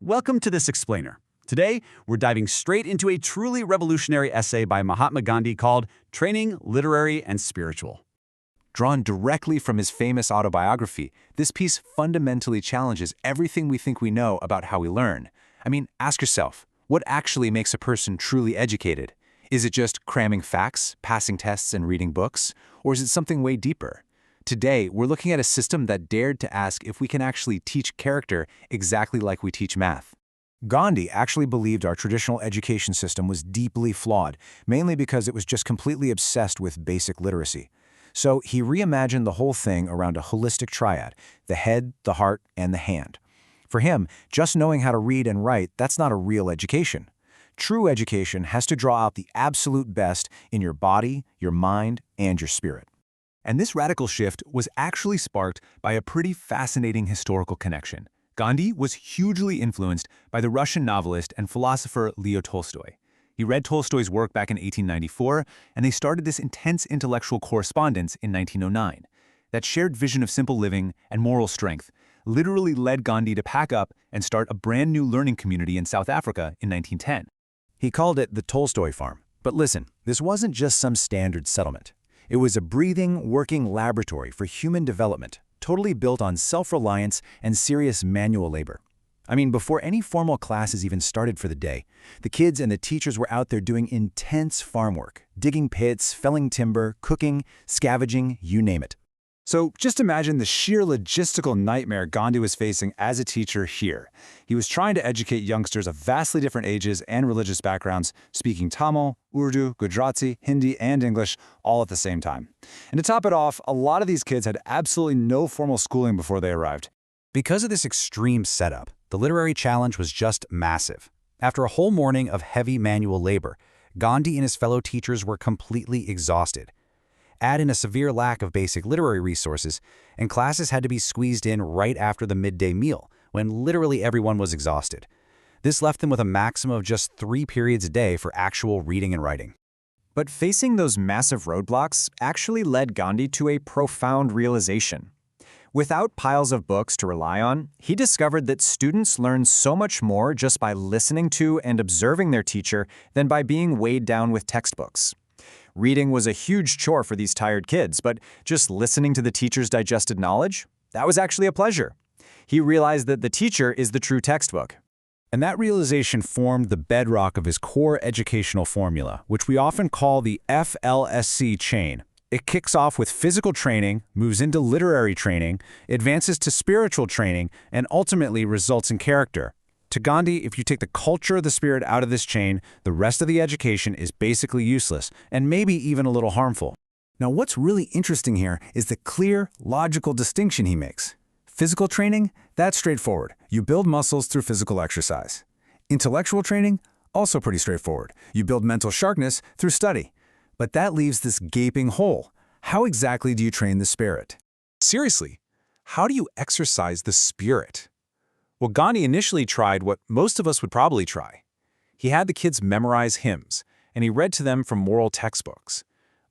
Welcome to this explainer. Today, we're diving straight into a truly revolutionary essay by Mahatma Gandhi called Training, Literary, and Spiritual. Drawn directly from his famous autobiography, this piece fundamentally challenges everything we think we know about how we learn. Ask yourself, what actually makes a person truly educated? Is it just cramming facts, passing tests, and reading books? Or is it something way deeper? Today, we're looking at a system that dared to ask if we can actually teach character exactly like we teach math. Gandhi actually believed our traditional education system was deeply flawed, mainly because it was just completely obsessed with basic literacy. So he reimagined the whole thing around a holistic triad: the head, the heart, and the hand. For him, just knowing how to read and write, that's not a real education. True education has to draw out the absolute best in your body, your mind, and your spirit. And this radical shift was actually sparked by a pretty fascinating historical connection. Gandhi was hugely influenced by the Russian novelist and philosopher Leo Tolstoy. He read Tolstoy's work back in 1894, and they started this intense intellectual correspondence in 1909. That shared vision of simple living and moral strength literally led Gandhi to pack up and start a brand new learning community in South Africa in 1910. He called it the Tolstoy Farm. But listen, this wasn't just some standard settlement. It was a breathing, working laboratory for human development, totally built on self-reliance and serious manual labor. Before any formal classes even started for the day, the kids and the teachers were out there doing intense farm work, digging pits, felling timber, cooking, scavenging, you name it. So just imagine the sheer logistical nightmare Gandhi was facing as a teacher here. He was trying to educate youngsters of vastly different ages and religious backgrounds, speaking Tamil, Urdu, Gujarati, Hindi, and English all at the same time. And to top it off, a lot of these kids had absolutely no formal schooling before they arrived. Because of this extreme setup, the literary challenge was just massive. After a whole morning of heavy manual labor, Gandhi and his fellow teachers were completely exhausted. Add in a severe lack of basic literary resources, and classes had to be squeezed in right after the midday meal, when literally everyone was exhausted. This left them with a maximum of just 3 periods a day for actual reading and writing. But facing those massive roadblocks actually led Gandhi to a profound realization. Without piles of books to rely on, he discovered that students learn so much more just by listening to and observing their teacher than by being weighed down with textbooks. Reading was a huge chore for these tired kids, but just listening to the teacher's digested knowledge, that was actually a pleasure. He realized that the teacher is the true textbook. And that realization formed the bedrock of his core educational formula, which we often call the FLSC chain. It kicks off with physical training, moves into literary training, advances to spiritual training, and ultimately results in character. To Gandhi, if you take the culture of the spirit out of this chain, the rest of the education is basically useless, and maybe even a little harmful. Now, what's really interesting here is the clear, logical distinction he makes. Physical training, that's straightforward. You build muscles through physical exercise. Intellectual training, also pretty straightforward. You build mental sharpness through study. But that leaves this gaping hole. How exactly do you train the spirit? Seriously, how do you exercise the spirit? Well, Gandhi initially tried what most of us would probably try. He had the kids memorize hymns, and he read to them from moral textbooks.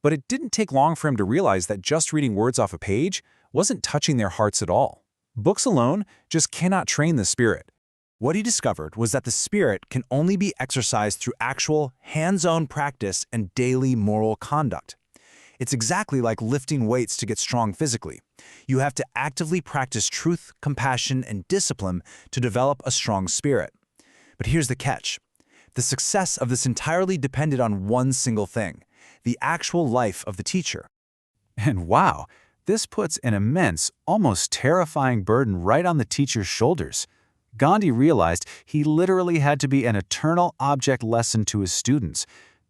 But it didn't take long for him to realize that just reading words off a page wasn't touching their hearts at all. Books alone just cannot train the spirit. What he discovered was that the spirit can only be exercised through actual, hands-on practice and daily moral conduct. It's exactly like lifting weights to get strong physically. You have to actively practice truth, compassion, and discipline to develop a strong spirit. But here's the catch. The success of this entirely depended on one single thing: the actual life of the teacher. And wow, this puts an immense, almost terrifying burden right on the teacher's shoulders. Gandhi realized he literally had to be an eternal object lesson to his students.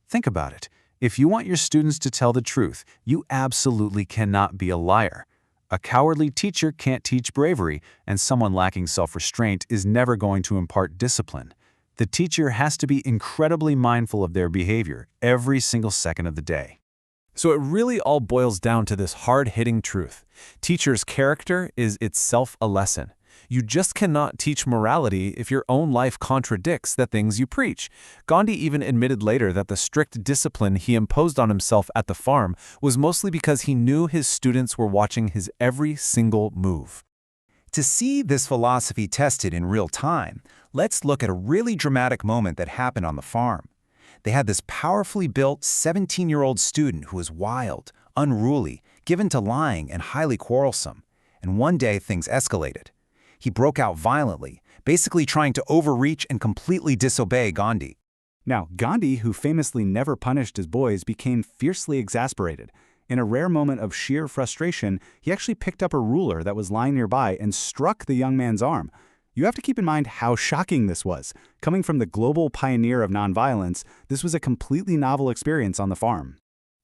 Think about it. If you want your students to tell the truth, you absolutely cannot be a liar. A cowardly teacher can't teach bravery, and someone lacking self-restraint is never going to impart discipline. The teacher has to be incredibly mindful of their behavior every single second of the day. So it really all boils down to this hard-hitting truth. Teacher's character is itself a lesson. You just cannot teach morality if your own life contradicts the things you preach. Gandhi even admitted later that the strict discipline he imposed on himself at the farm was mostly because he knew his students were watching his every single move. To see this philosophy tested in real time, Let's look at a really dramatic moment that happened on the farm. They had this powerfully built 17-year-old student who was wild, unruly, given to lying, and highly quarrelsome. And one day things escalated. He broke out violently, basically trying to overreach and completely disobey Gandhi. Now, Gandhi, who famously never punished his boys, became fiercely exasperated. In a rare moment of sheer frustration, he actually picked up a ruler that was lying nearby and struck the young man's arm. You have to keep in mind how shocking this was. Coming from the global pioneer of nonviolence, this was a completely novel experience on the farm.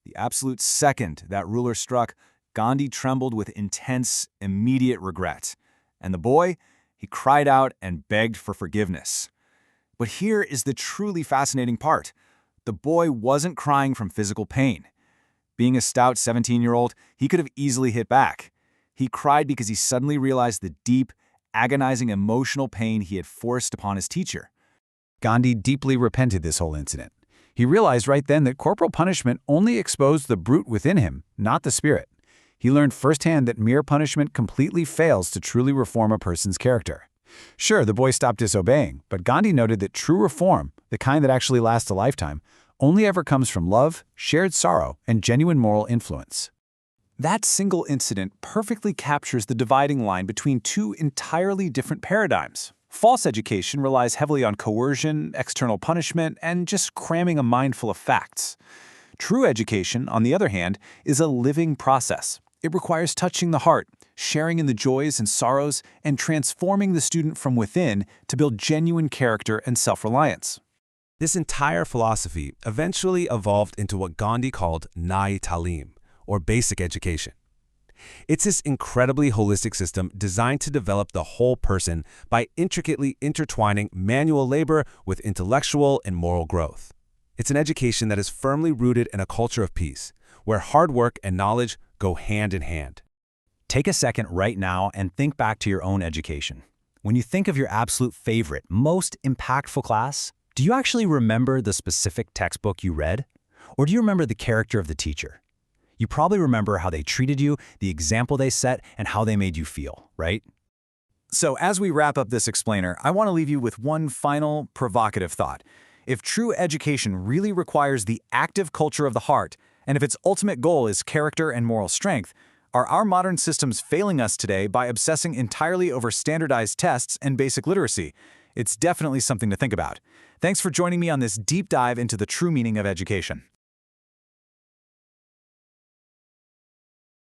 The absolute second that ruler struck, Gandhi trembled with intense, immediate regret. And the boy, he cried out and begged for forgiveness. But here is the truly fascinating part. The boy wasn't crying from physical pain. Being a stout 17-year-old, he could have easily hit back. He cried because he suddenly realized the deep, agonizing emotional pain he had forced upon his teacher. Gandhi deeply repented this whole incident. He realized right then that corporal punishment only exposed the brute within him, not the spirit. He learned firsthand that mere punishment completely fails to truly reform a person's character. Sure, the boy stopped disobeying, but Gandhi noted that true reform, the kind that actually lasts a lifetime, only ever comes from love, shared sorrow, and genuine moral influence. That single incident perfectly captures the dividing line between two entirely different paradigms. False education relies heavily on coercion, external punishment, and just cramming a mind full of facts. True education, on the other hand, is a living process. It requires touching the heart, sharing in the joys and sorrows, and transforming the student from within to build genuine character and self-reliance. This entire philosophy eventually evolved into what Gandhi called Nai Talim, or basic education. It's this incredibly holistic system designed to develop the whole person by intricately intertwining manual labor with intellectual and moral growth. It's an education that is firmly rooted in a culture of peace, where hard work and knowledge go hand in hand. Take a second right now and think back to your own education. When you think of your absolute favorite, most impactful class, do you actually remember the specific textbook you read? Or do you remember the character of the teacher? You probably remember how they treated you, the example they set, and how they made you feel, right? So as we wrap up this explainer, I want to leave you with one final provocative thought. If true education really requires the active culture of the heart, and if its ultimate goal is character and moral strength, are our modern systems failing us today by obsessing entirely over standardized tests and basic literacy? It's definitely something to think about. Thanks for joining me on this deep dive into the true meaning of education.